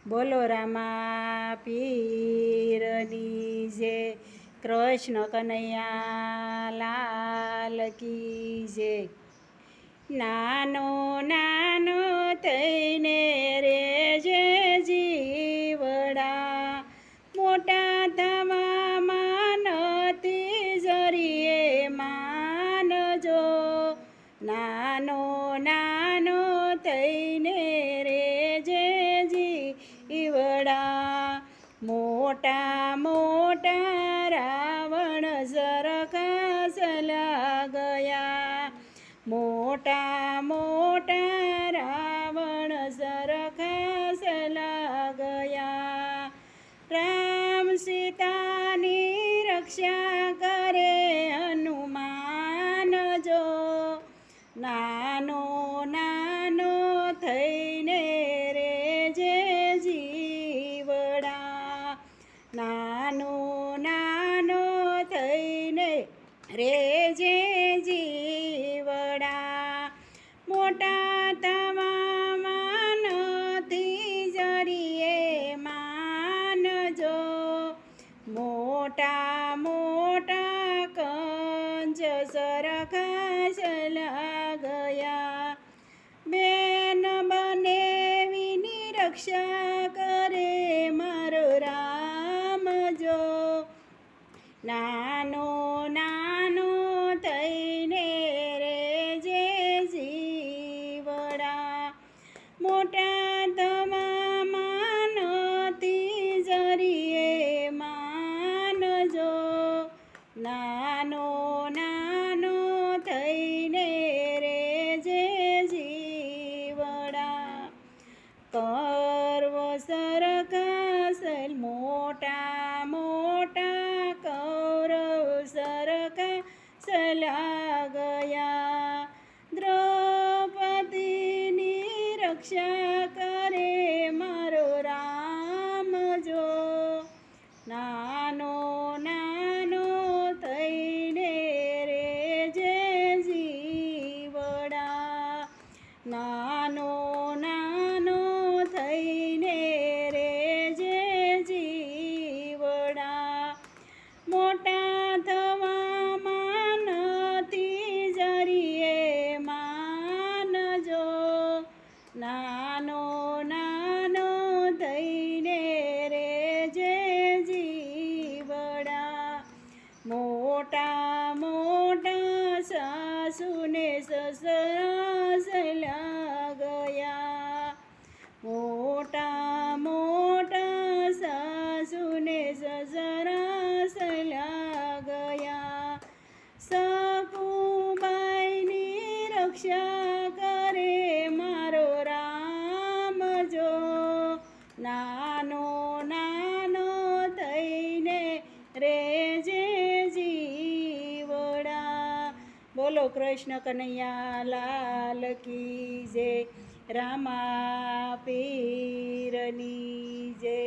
બોલો રામા પીરની જય, કૃષ્ણ કનૈયા લાલ કી જય. નાનો નાનો થઈને રે જે જીવડા, મોટા થવામાં નથી જરીએ માનજો. નાનો નાનો થઈને રે જે જીવડા, મોટા મોટા રાવણ ઝરખા ચલા ગયા. મોટા મોટા રાવણ ઝરખા ચલા ગયા. રામ સીતાની રક્ષા કરે હનુમાન જો. નાનો નાનો થઈને રે જે જીવડા, નાનો નાનો થઈને રે જે જીવડા, મોટા થવામાં નથી જરીએ માનજો. મોટા મોટા કંજ ઝરખા ચલા ગયા. બેન બનેવીની રક્ષા કરે મારો રામ જો. નાનો નાનો થઈને રે જે જીવડા, મોટા થવામાં નથી જરીએ માનજો. નાનો નાનો થઈને રે જે જીવડા, કર્વ સરખા મોટા મોટા કૌરવ સરખા ચલા ગયા. દ્રૌપદીની રક્ષા કરે મારો રામ જો. નાનો નાનો થઈને રે જે જીવડા, નાનો નાનો થઈને રે જે જીવડા, મોટા થવામાં નથી જરીએ માનજો. નાનો નાનો થઈને રે જે જીવડા, મોટા મોટા સાસુને સસરા ચલા ગયા. મોટા મોટા સાસુને સસરા ચલા ગયા. સકુબાઈની રક્ષા કરે મારો રામ જો. નાનો નાનો થઈને રે જે જીવડા. બોલો કૃષ્ણ કનૈયા લાલ કી જય, રામા પીરની જય.